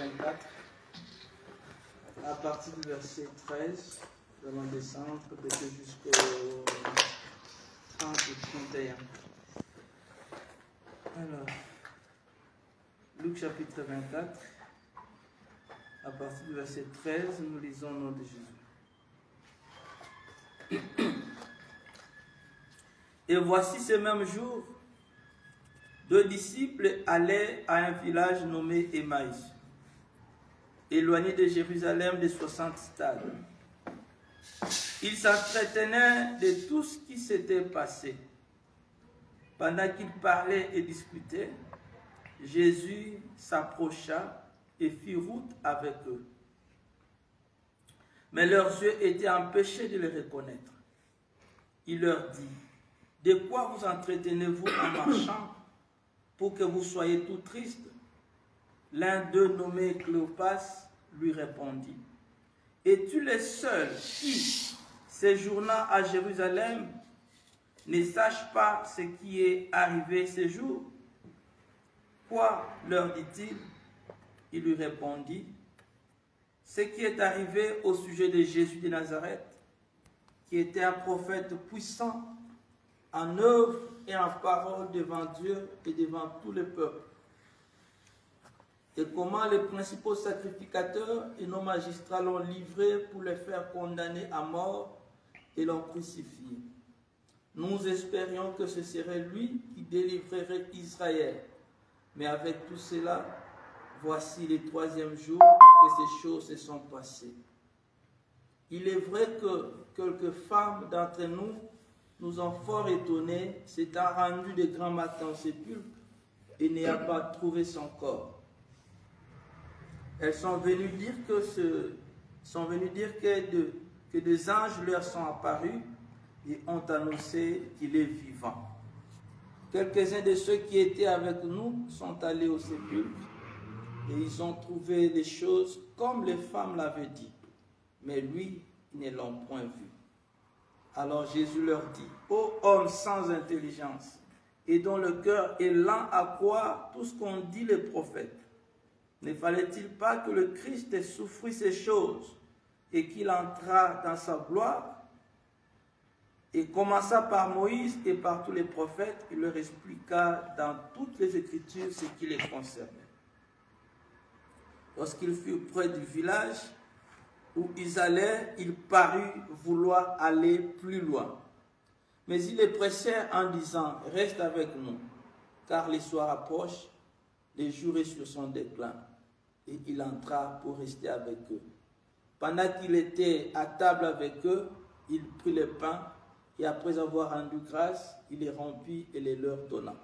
24, à partir du verset 13, nous allons descendre jusqu'au 30 et 31. Alors, Luc chapitre 24, à partir du verset 13, nous lisons au nom de Jésus. Et voici ce même jour, 2 disciples allaient à un village nommé Emmaüs, éloigné de Jérusalem de 60 stades. Ils s'entretenaient de tout ce qui s'était passé. Pendant qu'ils parlaient et discutaient, Jésus s'approcha et fit route avec eux. Mais leurs yeux étaient empêchés de le reconnaître. Il leur dit, « De quoi vous entretenez-vous en marchant pour que vous soyez tout tristes ?» L'un d'eux, nommé Cléopas, lui répondit, « Es-tu le seul qui, séjournant à Jérusalem, ne sache pas ce qui est arrivé ce jour? » Quoi, leur dit-il? Il lui répondit, « Ce qui est arrivé au sujet de Jésus de Nazareth, qui était un prophète puissant en œuvre et en parole devant Dieu et devant tout le peuple. Et comment les principaux sacrificateurs et nos magistrats l'ont livré pour le faire condamner à mort et l'ont crucifié. Nous espérions que ce serait lui qui délivrerait Israël. Mais avec tout cela, voici le 3e jour que ces choses se sont passées. Il est vrai que quelques femmes d'entre nous nous ont fort étonnés, s'étant rendues de grand matin au sépulcre et n'ayant pas trouvé son corps. Elles sont venues dire que des anges leur sont apparus et ont annoncé qu'il est vivant. Quelques-uns de ceux qui étaient avec nous sont allés au sépulcre et ils ont trouvé les choses comme les femmes l'avaient dit. Mais lui, ils ne l'ont point vu. Alors Jésus leur dit, « Ô hommes sans intelligence, et dont le cœur est lent à croire tout ce qu'ont dit les prophètes, ne fallait-il pas que le Christ souffrit ces choses et qu'il entrât dans sa gloire ?» Et commença par Moïse et par tous les prophètes, il leur expliqua dans toutes les Écritures ce qui les concernait. Lorsqu'ils furent près du village où ils allaient, il parut vouloir aller plus loin. Mais ils les pressèrent en disant, « Reste avec nous, car les soirs approchent, les jours est sur son déclin. » Et il entra pour rester avec eux. Pendant qu'il était à table avec eux, il prit le pain, et après avoir rendu grâce, il les rompit et les leur donna.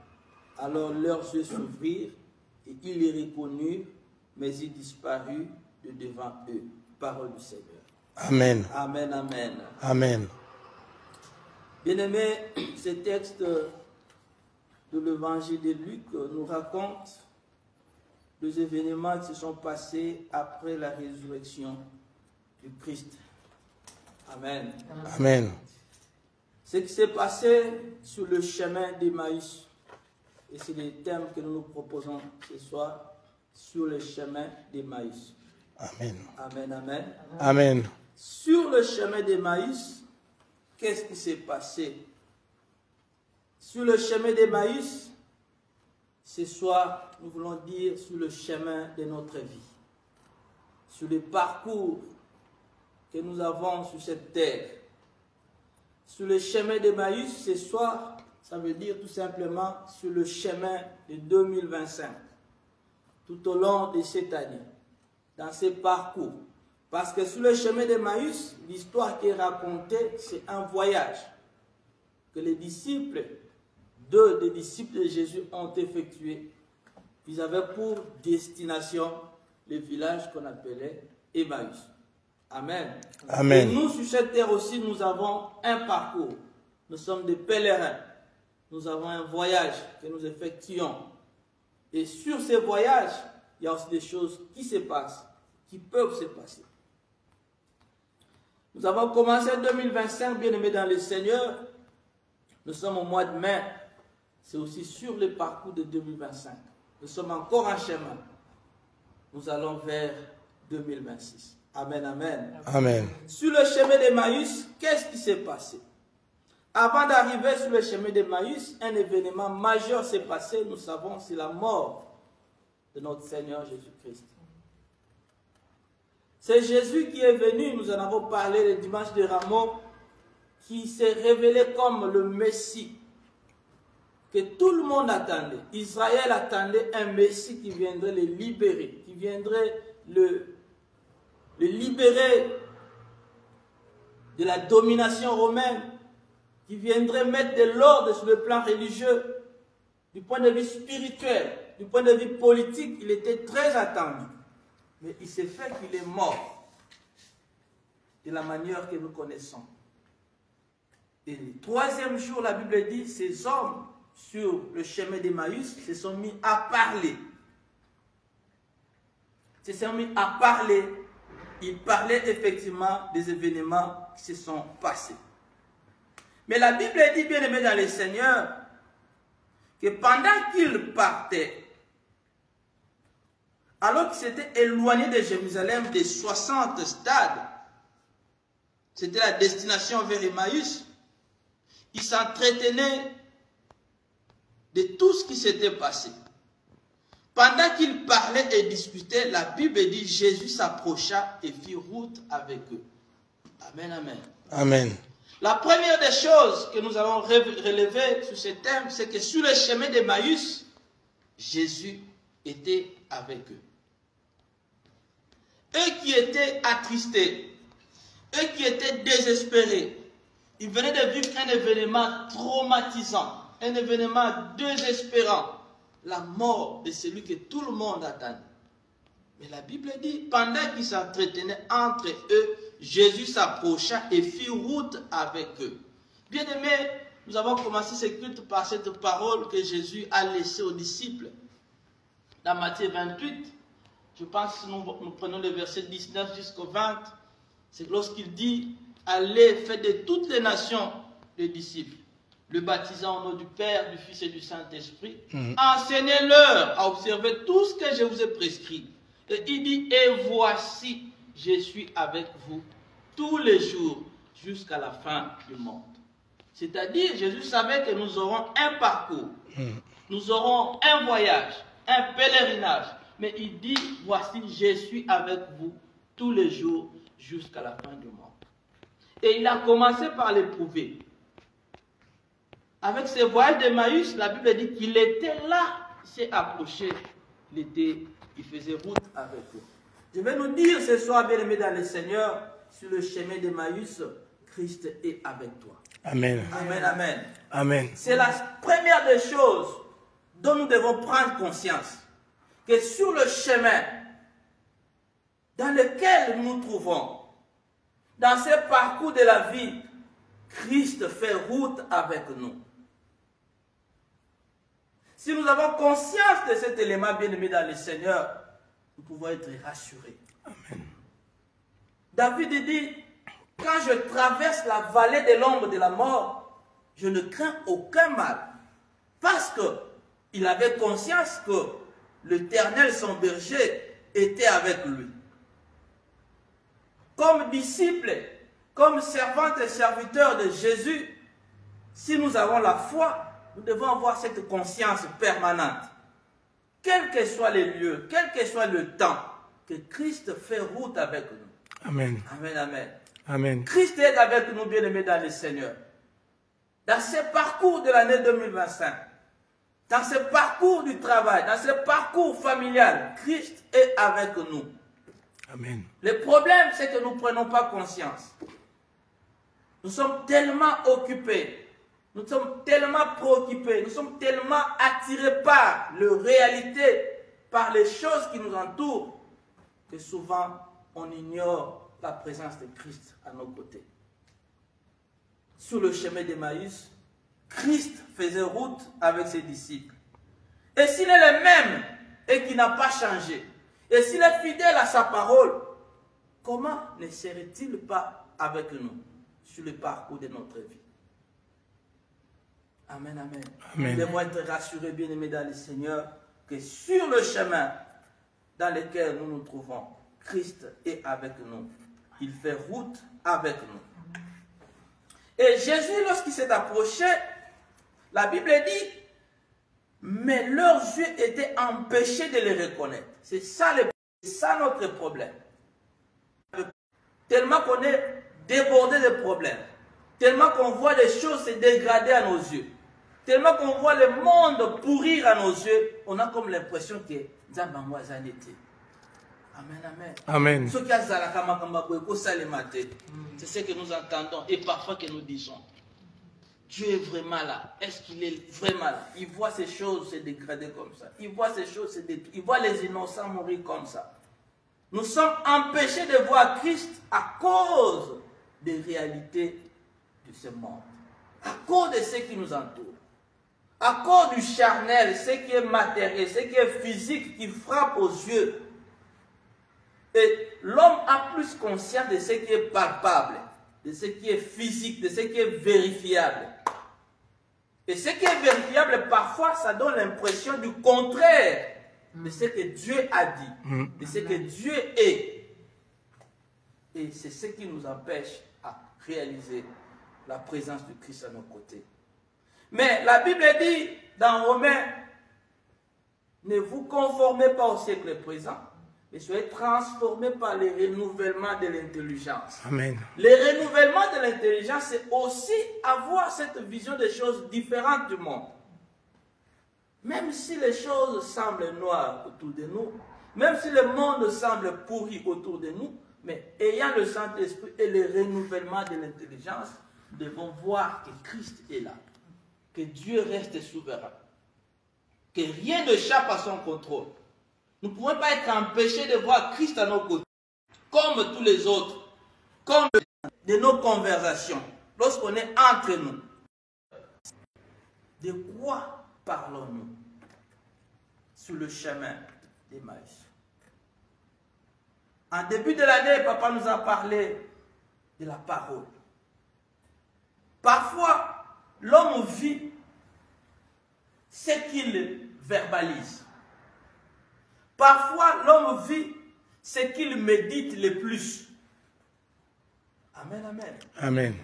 Alors leurs yeux s'ouvrirent, et ils les reconnurent, mais il disparut de devant eux. Parole du Seigneur. Amen. Amen, amen. Amen. Bien-aimés, ce texte de l'évangile de Luc nous raconte les événements qui se sont passés après la résurrection du Christ. Amen. Amen. Ce qui s'est passé sur le chemin d'Emmaüs, et c'est le thème que nous nous proposons ce soir, sur le chemin d'Emmaüs. Amen. Amen, amen. Amen. Sur le chemin d'Emmaüs, qu'est-ce qui s'est passé? Sur le chemin d'Emmaüs, ce soir, nous voulons dire sur le chemin de notre vie, sur le parcours que nous avons sur cette terre. Sur le chemin d'Emmaüs, ce soir, ça veut dire tout simplement sur le chemin de 2025, tout au long de cette année, dans ce parcours. Parce que sur le chemin d'Emmaüs, l'histoire qui est racontée, c'est un voyage que les disciples, deux des disciples de Jésus ont effectué. Ils avaient pour destination le village qu'on appelait Emmaüs. Amen. Amen. Et nous, sur cette terre aussi, nous avons un parcours. Nous sommes des pèlerins. Nous avons un voyage que nous effectuons. Et sur ces voyages, il y a aussi des choses qui se passent, qui peuvent se passer. Nous avons commencé 2025, bien-aimés dans le Seigneur. Nous sommes au mois de mai. C'est aussi sur le parcours de 2025. Nous sommes encore en chemin. nous allons vers 2026. Amen, amen. Amen. Sur le chemin d'Emmaüs, qu'est-ce qui s'est passé? Avant d'arriver sur le chemin d'Emmaüs, un événement majeur s'est passé, nous savons, c'est la mort de notre Seigneur Jésus-Christ. C'est Jésus qui est venu, nous en avons parlé le dimanche de Rameau, qui s'est révélé comme le Messie, que tout le monde attendait. Israël attendait un Messie qui viendrait le libérer, qui viendrait le libérer de la domination romaine, qui viendrait mettre de l'ordre sur le plan religieux, du point de vue spirituel, du point de vue politique. Il était très attendu. Mais il s'est fait qu'il est mort de la manière que nous connaissons. Et le troisième jour, la Bible dit, ces hommes sur le chemin d'Emmaüs se sont mis à parler. Se sont mis à parler. Ils parlaient effectivement des événements qui se sont passés. Mais la Bible dit, bien aimé dans le Seigneur, que pendant qu'ils partaient, alors qu'ils s'étaient éloignés de Jérusalem des 60 stades, c'était la destination vers Emmaüs, ils s'entretenaient de tout ce qui s'était passé. Pendant qu'ils parlaient et discutaient, la Bible dit, Jésus s'approcha et fit route avec eux. Amen, amen. Amen. La première des choses que nous allons relever sur ce thème, c'est que sur le chemin d'Emmaüs, Jésus était avec eux. Eux qui étaient attristés, eux qui étaient désespérés, ils venaient de vivre un événement traumatisant, un événement désespérant, la mort de celui que tout le monde attendait. Mais la Bible dit, pendant qu'ils s'entretenaient entre eux, Jésus s'approcha et fit route avec eux. Bien-aimés, nous avons commencé ce culte par cette parole que Jésus a laissée aux disciples. Dans Matthieu 28, je pense que nous prenons le verset 19 jusqu'au 20, c'est lorsqu'il dit, allez, faites de toutes les nations des disciples, le baptisant au nom du Père, du Fils et du Saint-Esprit. Enseignez-leur à observer tout ce que je vous ai prescrit. Et il dit, et voici, je suis avec vous tous les jours jusqu'à la fin du monde. C'est-à-dire, Jésus savait que nous aurons un parcours, nous aurons un voyage, un pèlerinage. Mais il dit, voici, je suis avec vous tous les jours jusqu'à la fin du monde. Et il a commencé par l'éprouver. Avec ce voyage d'Emmaüs, la Bible dit qu'il était là, il s'est approché, il faisait route avec eux. Je vais nous dire ce soir, bien-aimés dans le Seigneur, sur le chemin d'Emmaüs, Christ est avec toi. Amen. Amen, amen. Amen. C'est la première des choses dont nous devons prendre conscience. Que sur le chemin dans lequel nous nous trouvons, dans ce parcours de la vie, Christ fait route avec nous. Si nous avons conscience de cet élément, bien-aimé dans le Seigneur, nous pouvons être rassurés. Amen. David dit, quand je traverse la vallée de l'ombre de la mort, je ne crains aucun mal. Parce qu'il avait conscience que l'Éternel, son berger, était avec lui. Comme disciples, comme servantes et serviteurs de Jésus, si nous avons la foi, nous devons avoir cette conscience permanente. Quels que soient les lieux, quel que soit le temps, que Christ fait route avec nous. Amen. Amen, amen. Amen. Christ est avec nous, bien-aimés dans le Seigneur. Dans ce parcours de l'année 2025, dans ce parcours du travail, dans ce parcours familial, Christ est avec nous. Amen. Le problème, c'est que nous ne prenons pas conscience. Nous sommes tellement occupés, nous sommes tellement préoccupés, nous sommes tellement attirés par la réalité, par les choses qui nous entourent, que souvent on ignore la présence de Christ à nos côtés. Sur le chemin d'Emmaüs, Christ faisait route avec ses disciples. Et s'il est le même et qui n'a pas changé, et s'il est fidèle à sa parole, comment ne serait-il pas avec nous sur le parcours de notre vie? Amen, amen. Amen. Nous devons être rassurés, bien-aimés dans le Seigneur, que sur le chemin dans lesquels nous nous trouvons, Christ est avec nous. Il fait route avec nous. Et Jésus, lorsqu'il s'est approché, la Bible dit, mais leurs yeux étaient empêchés de les reconnaître. C'est ça notre problème. Tellement qu'on est débordé de problèmes, tellement qu'on voit les choses se dégrader à nos yeux, tellement qu'on voit le monde pourrir à nos yeux, on a comme l'impression que Nzambangwaza n'était. Amen, amen. Amen. C'est ce que nous entendons et parfois que nous disons. Dieu est vraiment là. Est-ce qu'il est vraiment là? Il voit ces choses se dégrader comme ça. Il voit ces choses se détruire. Il voit les innocents mourir comme ça. Nous sommes empêchés de voir Christ à cause des réalités de ce monde. À cause de ce qui nous entoure. À cause du charnel, ce qui est matériel, ce qui est physique, qui frappe aux yeux. Et l'homme a plus conscience de ce qui est palpable, de ce qui est physique, de ce qui est vérifiable. Et ce qui est vérifiable, parfois, ça donne l'impression du contraire de ce que Dieu a dit, de ce que Dieu est. Et c'est ce qui nous empêche à réaliser la présence de Christ à nos côtés. Mais la Bible dit dans Romains, ne vous conformez pas au siècle présent, mais soyez transformés par le renouvellement de l'intelligence. Amen. Le renouvellement de l'intelligence, c'est aussi avoir cette vision des choses différentes du monde. Même si les choses semblent noires autour de nous, même si le monde semble pourri autour de nous, mais ayant le Saint-Esprit et le renouvellement de l'intelligence, nous devons voir que Christ est là, que Dieu reste souverain, que rien n'échappe à son contrôle. Nous ne pouvons pas être empêchés de voir Christ à nos côtés, comme tous les autres, comme de nos conversations, lorsqu'on est entre nous. De quoi parlons-nous sur le chemin d'Emmaüs? En début de l'année, papa nous a parlé de la parole. Parfois, l'homme vit ce qu'il verbalise. Parfois, l'homme vit ce qu'il médite le plus. Amen, amen. Amen.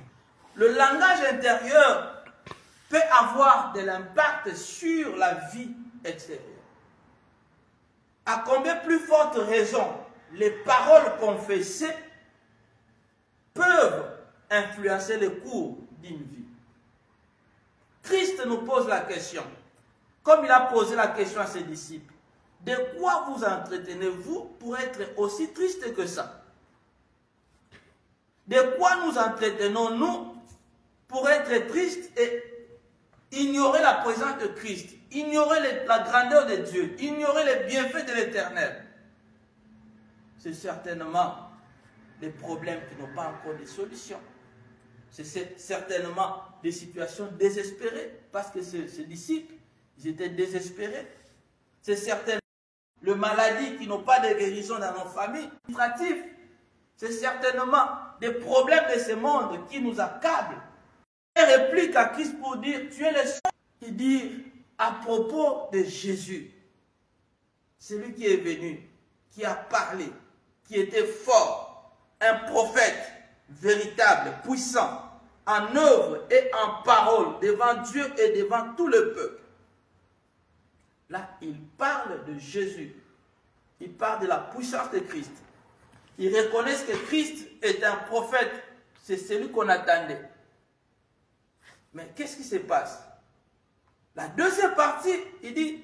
Le langage intérieur peut avoir de l'impact sur la vie extérieure. À combien plus forte raison les paroles confessées peuvent influencer le cours d'une vie. Christ nous pose la question, comme il a posé la question à ses disciples. De quoi vous entretenez-vous pour être aussi triste que ça? De quoi nous entretenons-nous pour être tristes et ignorer la présence de Christ, ignorer la grandeur de Dieu, ignorer les bienfaits de l'Éternel? C'est certainement des problèmes qui n'ont pas encore de solution. C'est certainement des situations désespérées, parce que ces disciples, ils étaient désespérés. C'est certainement les maladies qui n'ont pas de guérison dans nos familles. C'est certainement des problèmes de ce monde qui nous accablent. Il réplique à Christ pour dire, tu es le seul qui dit à propos de Jésus, celui qui est venu, qui a parlé, qui était fort, un prophète véritable, puissant, en œuvre et en parole, devant Dieu et devant tout le peuple. Là, il parle de Jésus. Il parle de la puissance de Christ. Ils reconnaissent que Christ est un prophète. C'est celui qu'on attendait. Mais qu'est-ce qui se passe? La deuxième partie, il dit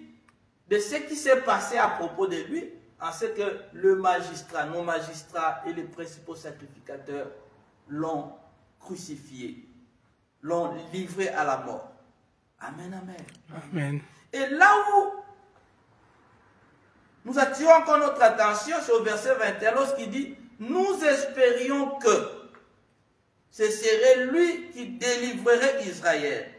de ce qui s'est passé à propos de lui, en ce que le magistrat, nos magistrats et les principaux sacrificateurs l'ont crucifié, l'ont livré à la mort. Amen, amen. Amen. Et là où nous attirons encore notre attention, c'est au verset 21, lorsqu'il dit, nous espérions que ce serait lui qui délivrerait Israël.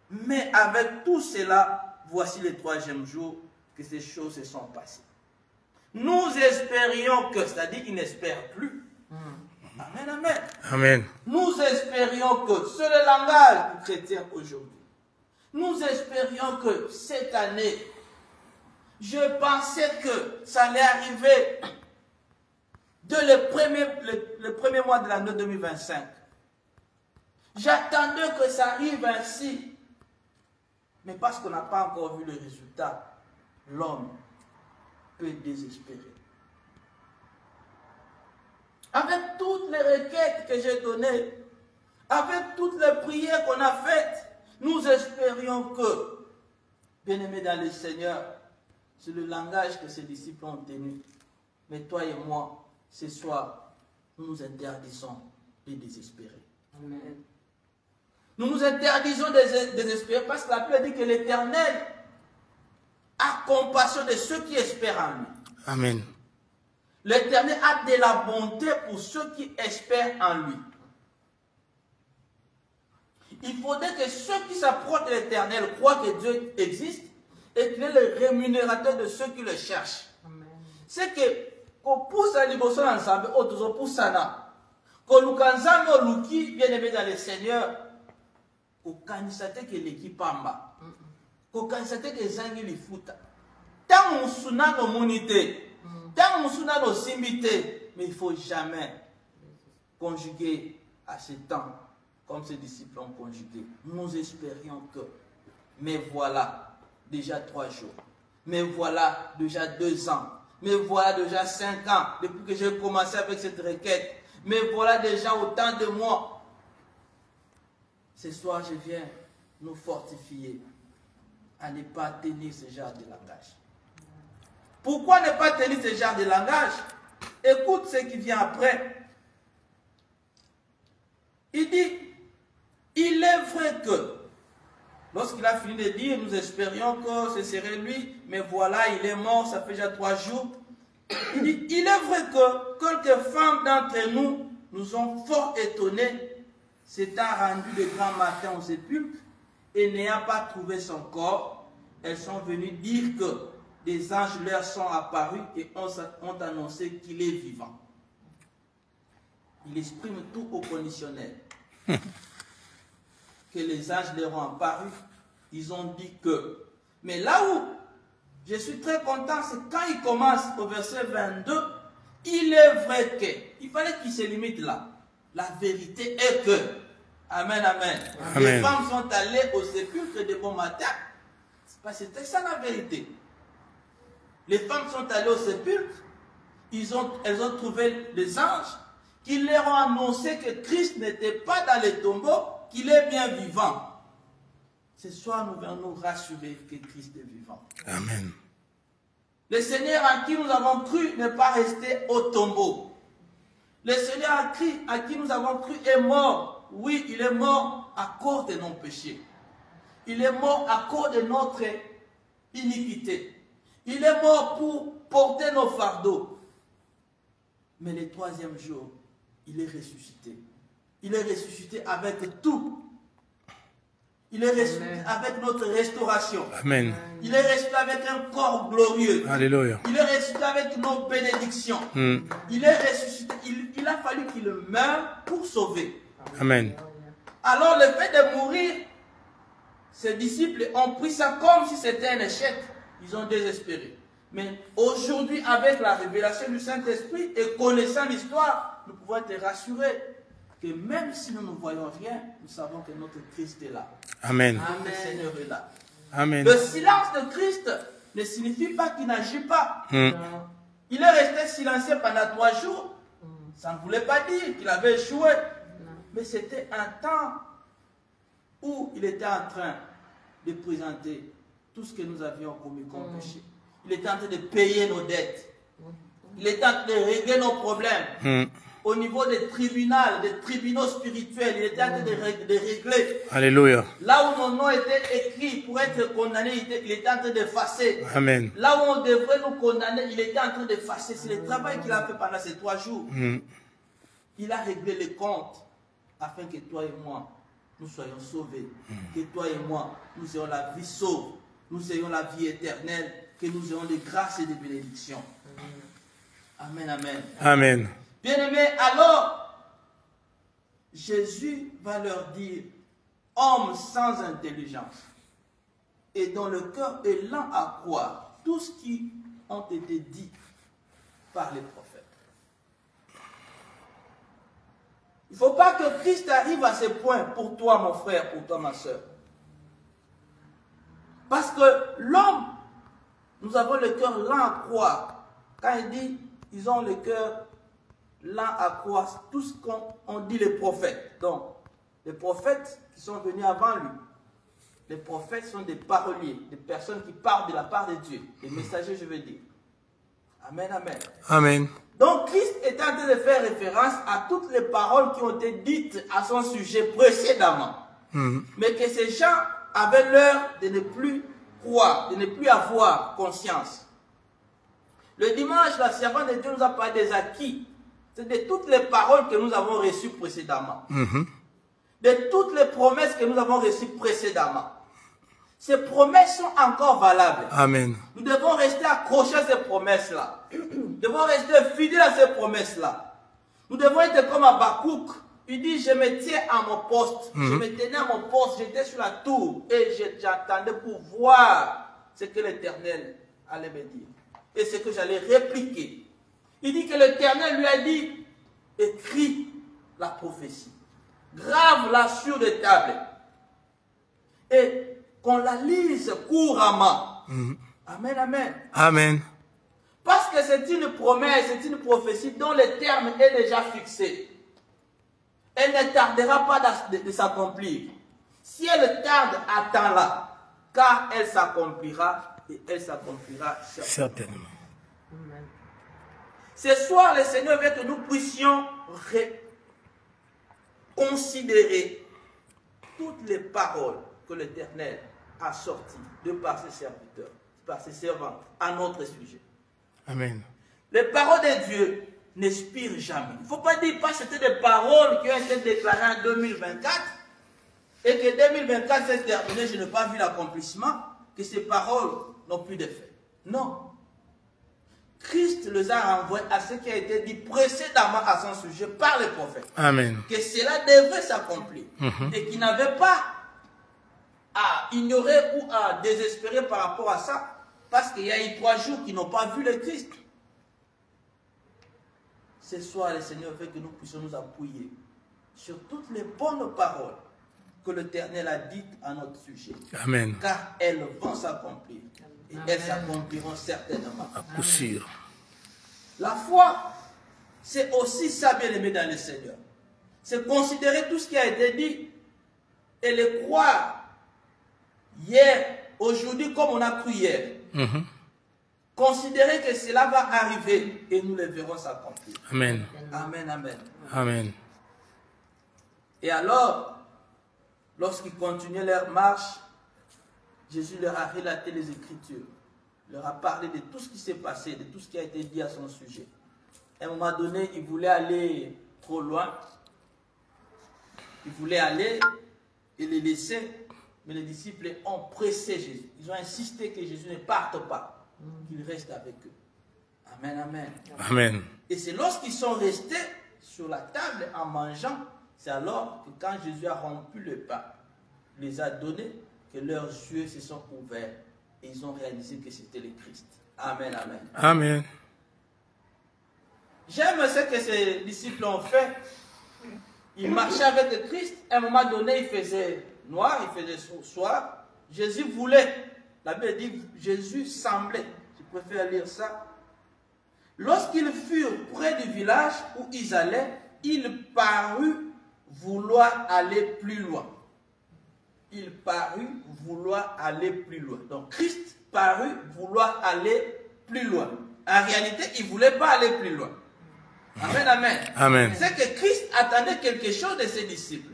Mais avec tout cela, voici le troisième jour que ces choses se sont passées. Nous espérions que, c'est-à-dire qu'il n'espère plus. Amen, amen. Amen. Nous espérions que, c'est le langage du chrétien aujourd'hui. Nous espérions que cette année, Je pensais que ça allait arriver dès le premier mois de l'année 2025. J'attendais que ça arrive ainsi. Mais parce qu'on n'a pas encore vu le résultat, l'homme peut désespérer. Avec toutes les requêtes que j'ai données, avec toutes les prières qu'on a faites, nous espérions que, bien-aimés dans le Seigneur, c'est le langage que ces disciples ont tenu. Mais toi et moi, ce soir, nous nous interdisons de désespérer. Amen. Nous nous interdisons de désespérer parce que la Bible dit que l'Éternel a compassion de ceux qui espèrent en lui. Amen. L'Éternel a de la bonté pour ceux qui espèrent en lui. Il faudrait que ceux qui s'approchent de l'Éternel croient que Dieu existe et qu'il est le rémunérateur de ceux qui le cherchent. C'est que qu'on pousse à l'émotion ensemble, on pousse à là. Qu'on nous canzame au luki, bien aimé dans le Seigneur, qu'on canisate que l'équipe en bas. Qu'on canisate que zangi li futa. Tant on souna nos monités, tant on souna nos simbités, mais il ne faut jamais conjuguer à ce temps comme ces disciples ont conjugué. Nous espérions que, mais voilà, déjà 3 jours, mais voilà, déjà 2 ans, mais voilà, déjà 5 ans, depuis que j'ai commencé avec cette requête, mais voilà déjà autant de mois. Ce soir, je viens nous fortifier à ne pas tenir ce genre de langage. Pourquoi ne pas tenir ce genre de langage? Écoute ce qui vient après. Il dit, il est vrai que, lorsqu'il a fini de dire, nous espérions que ce serait lui, mais voilà, il est mort, ça fait déjà 3 jours. Il dit, il est vrai que quelques femmes d'entre nous nous ont fort étonnés, s'étant rendues de grand matin au sépulcre, et n'ayant pas trouvé son corps, elles sont venues dire que des anges leur sont apparus et ont annoncé qu'il est vivant. Il exprime tout au conditionnel. Que les anges leur ont apparu, ils ont dit que. Mais là où je suis très content, c'est quand il commence au verset 22, il est vrai que, il fallait qu'il se limite là. La vérité est que, amen, amen. Amen. Les femmes sont allées au sépulcre de bon matin. C'était ça la vérité. Les femmes sont allées au sépulcre, elles ont trouvé des anges qui leur ont annoncé que Christ n'était pas dans les tombeaux, qu'il est bien vivant. Ce soir, nous venons nous rassurer que Christ est vivant. Amen. Le Seigneur en qui nous avons cru n'est pas resté au tombeau. Le Seigneur en qui nous avons cru est mort. Oui, il est mort à cause de nos péchés. Il est mort à cause de notre iniquité. Il est mort pour porter nos fardeaux. Mais le 3e jour, il est ressuscité. Il est ressuscité avec tout. Il est ressuscité avec notre restauration. Amen. Il est ressuscité avec un corps glorieux. Alléluia. Il est ressuscité avec nos bénédictions. Il est ressuscité. Il a fallu qu'il meure pour sauver. Amen. Alors le fait de mourir, ses disciples ont pris ça comme si c'était un échec. Ils ont désespéré. Mais aujourd'hui, avec la révélation du Saint-Esprit et connaissant l'histoire, nous pouvons être rassurés que même si nous ne voyons rien, nous savons que notre Christ est là. Amen. Le Seigneur est là. Amen. Le silence de Christ ne signifie pas qu'il n'agit pas. Il est resté silencieux pendant 3 jours. Ça ne voulait pas dire qu'il avait échoué. Mais c'était un temps où il était en train de présenter tout ce que nous avions commis comme péché. Il était en train de payer nos dettes. Il était en train de régler nos problèmes. Au niveau des tribunaux spirituels, il était en train de régler. Alléluia. Là où nos noms étaient écrits pour être condamnés, il était en train d'effacer. Amen. Là où on devrait nous condamner, il était en train d'effacer. C'est le travail qu'il a fait pendant ces 3 jours. Il a réglé les comptes afin que toi et moi, nous soyons sauvés. Que toi et moi, nous ayons la vie sauve. Nous ayons la vie éternelle. Que nous ayons des grâces et des bénédictions. Amen, amen. Amen. Bien-aimés, alors, Jésus va leur dire, hommes sans intelligence, et dont le cœur est lent à croire tout ce qui ont été dit par les prophètes. Il ne faut pas que Christ arrive à ce point pour toi, mon frère, pour toi, ma soeur. Parce que l'homme, nous avons le cœur lent à croire. Quand il dit, ils ont le cœur lent à croire, tout ce qu'ont dit les prophètes. Donc, les prophètes qui sont venus avant lui, les prophètes sont des paroliers, des personnes qui parlent de la part de Dieu, des messagers, je veux dire. Amen, amen. Amen. Donc, Christ est en train de faire référence à toutes les paroles qui ont été dites à son sujet précédemment. Mais que ces gens avaient l'heure de ne plus croire, de ne plus avoir conscience. Le dimanche, la servante de Dieu nous a parlé des acquis. C'est de toutes les paroles que nous avons reçues précédemment. De toutes les promesses que nous avons reçues précédemment. Ces promesses sont encore valables. Amen. Nous devons rester accrochés à ces promesses-là. Nous devons rester fidèles à ces promesses-là. Nous devons être comme Habakkuk. Il dit, je me tiens à mon poste. Je me tenais à mon poste, j'étais sur la tour. Et j'attendais pour voir ce que l'Éternel allait me dire. Et ce que j'allais répliquer. Il dit que l'Éternel lui a dit, écris la prophétie. Grave-la sur des tables. Et qu'on la lise couramment. Amen, amen. Amen. Parce que c'est une promesse, c'est une prophétie dont le terme est déjà fixé. Elle ne tardera pas de s'accomplir. Si elle tarde, attends-la. Car elle s'accomplira et elle s'accomplira certainement. Amen. Ce soir, le Seigneur veut que nous puissions considérer toutes les paroles que l'Éternel a sorties de par ses serviteurs, par ses servants, à notre sujet. Amen. Les paroles de Dieu n'expirent jamais. Il ne faut pas dire que c'était des paroles qui ont été déclarées en 2024 et que 2024 s'est terminé, je n'ai pas vu l'accomplissement, que ces paroles n'ont plus d'effet. Non. Christ les a renvoyés à ce qui a été dit précédemment à son sujet par les prophètes. Amen. Que cela devait s'accomplir et qu'il n'avait pas à ignorer ou à désespérer par rapport à ça, parce qu'il y a eu 3 jours qui n'ont pas vu le Christ. Ce soir, le Seigneur veut que nous puissions nous appuyer sur toutes les bonnes paroles que l'Éternel a dites à notre sujet. Amen. Car elles vont s'accomplir. Et elles s'accompliront certainement. À coup sûr. La foi, c'est aussi ça, bien-aimé dans le Seigneur. C'est considérer tout ce qui a été dit et le croire hier, aujourd'hui, comme on a cru hier. Considérer que cela va arriver et nous le verrons s'accomplir. Amen. Amen, amen. Amen. Et alors, lorsqu'ils continuaient leur marche, Jésus leur a relaté les Écritures, leur a parlé de tout ce qui s'est passé, de tout ce qui a été dit à son sujet. À un moment donné, il voulait aller trop loin. Il voulait aller et les laisser, mais les disciples ont pressé Jésus. Ils ont insisté que Jésus ne parte pas, qu'il reste avec eux. Amen, amen. Amen. Et c'est lorsqu'ils sont restés sur la table en mangeant, c'est alors que quand Jésus a rompu le pain, les a donnés, que leurs yeux se sont ouverts et ils ont réalisé que c'était le Christ. Amen, amen. Amen. J'aime ce que ces disciples ont fait. Ils marchaient avec le Christ. À un moment donné, il faisait noir, il faisait soir. Jésus voulait. La Bible dit, Jésus semblait. Je préfère lire ça. Lorsqu'ils furent près du village où ils allaient, il parut vouloir aller plus loin. Il parut vouloir aller plus loin. Donc Christ parut vouloir aller plus loin. En réalité, il ne voulait pas aller plus loin. Amen, amen. Amen. C'est que Christ attendait quelque chose de ses disciples.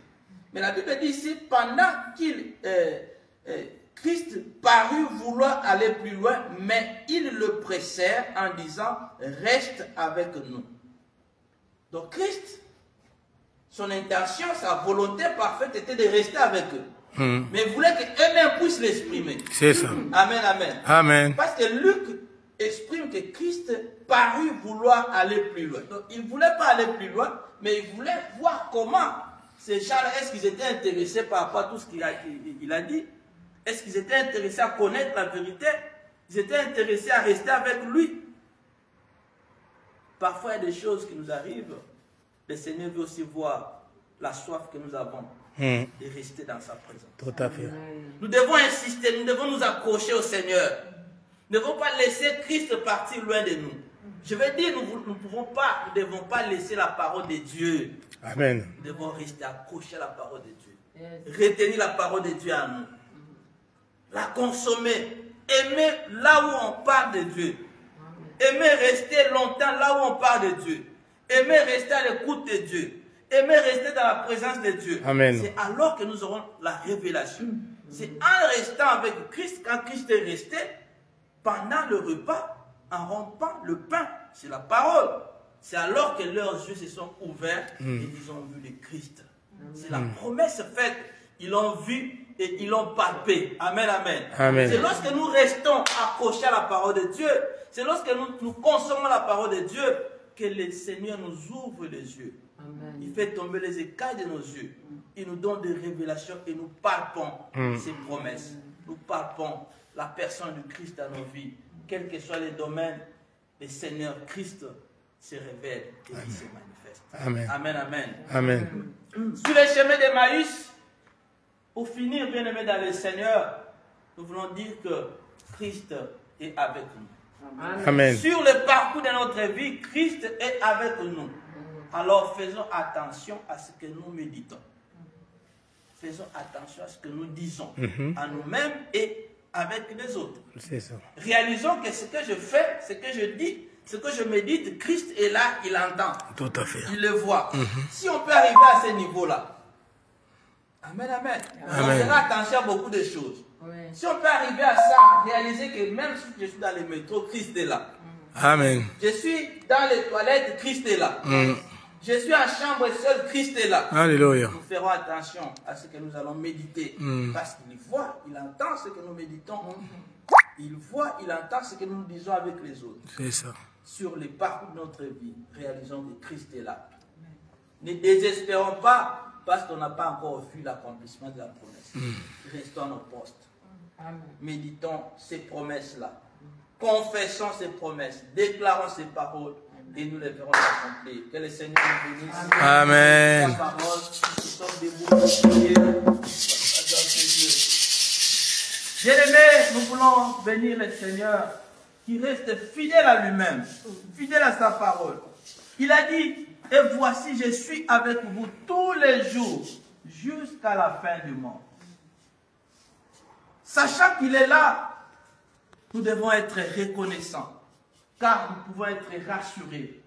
Mais la Bible dit ici, pendant qu'il Christ parut vouloir aller plus loin, mais ils le pressèrent en disant, reste avec nous. Donc Christ, son intention, sa volonté parfaite était de rester avec eux. Mais il voulait qu'eux-mêmes puissent l'exprimer. C'est ça. Amen, amen. Amen. Parce que Luc exprime que Christ parut vouloir aller plus loin. Donc il ne voulait pas aller plus loin, mais il voulait voir comment ces gens-là, est-ce qu'ils étaient intéressés par rapport à tout ce qu'il a dit? Est-ce qu'ils étaient intéressés à connaître la vérité? Ils étaient intéressés à rester avec lui. Parfois, il y a des choses qui nous arrivent. Le Seigneur veut aussi voir la soif que nous avons de rester dans sa présence. Tout à fait. Nous devons insister, nous devons nous accrocher au Seigneur. Nous ne devons pas laisser Christ partir loin de nous. Je veux dire, nous ne devons pas laisser la parole de Dieu. Amen. Nous devons rester accrochés à la parole de Dieu. Retenir la parole de Dieu à nous. La consommer. Aimer là où on parle de Dieu. Aimer rester longtemps là où on parle de Dieu. Aimer rester à l'écoute de Dieu. Aimer rester dans la présence de Dieu. Amen. C'est alors que nous aurons la révélation. C'est en restant avec Christ, quand Christ est resté, pendant le repas, en rompant le pain, c'est la parole. C'est alors que leurs yeux se sont ouverts et ils ont vu le Christ. C'est la promesse faite. Ils l'ont vu et ils l'ont palpé. Amen, amen. Amen. C'est lorsque nous restons accrochés à la parole de Dieu, c'est lorsque nous consommons la parole de Dieu que le Seigneur nous ouvre les yeux. Amen. Il fait tomber les écailles de nos yeux. Il nous donne des révélations et nous palpons ses promesses. Nous palpons la personne du Christ dans nos vies. Quels que soient les domaines, le Seigneur Christ se révèle et il se manifeste. Amen. Amen, amen. Amen. Sur le chemin d'Emmaüs, pour finir, bien aimé dans le Seigneur, nous voulons dire que Christ est avec nous. Amen. Sur le parcours de notre vie, Christ est avec nous. Alors faisons attention à ce que nous méditons. Faisons attention à ce que nous disons à nous-mêmes et avec les autres. C'est ça. Réalisons que ce que je fais, ce que je dis, ce que je médite, Christ est là, il entend. Tout à fait. Il le voit. Si on peut arriver à ce niveau-là, amen, amen. On fera attention à beaucoup de choses. Oui. Si on peut arriver à ça, réaliser que même si je suis dans le métro, Christ est là. Amen. Je suis dans les toilettes, Christ est là. Je suis en chambre seul, Christ est là. Alléluia. Nous ferons attention à ce que nous allons méditer. Parce qu'il voit, il entend ce que nous méditons. Il voit, il entend ce que nous disons avec les autres. C'est ça. Sur les parcours de notre vie, réalisons que Christ est là. Ne désespérons pas parce qu'on n'a pas encore vu l'accomplissement de la promesse. Restons à nos postes. Méditons ces promesses-là. Confessons ces promesses. Déclarons ces paroles. Et nous les verrons accomplir. Que le Seigneur nous bénisse. Amen. La parole, nous sommes debout pour prier. Bien-aimés, nous voulons bénir le Seigneur qui reste fidèle à lui-même, fidèle à sa parole. Il a dit, et voici, je suis avec vous tous les jours, jusqu'à la fin du monde. Sachant qu'il est là, nous devons être reconnaissants. Car nous pouvons être rassurés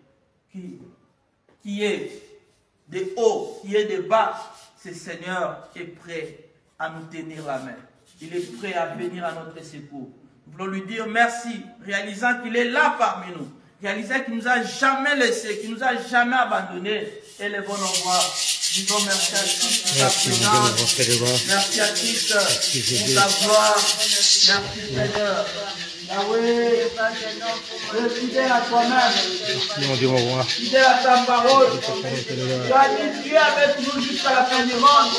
qui est de haut, qui est de bas, ce Seigneur est prêt à nous tenir la main. Il est prêt à venir à notre secours. Nous voulons lui dire merci, réalisant qu'il est là parmi nous, réalisant qu'il ne nous a jamais laissés, qu'il ne nous a jamais abandonnés. Élevons nos voix. Disons merci à Christ pour sa présence. Merci à Christ pour sa gloire. Merci Seigneur. Yahweh, fidèle à toi-même, fidèle à ta parole. Tu as dit, tu es avec nous jusqu'à la fin du monde.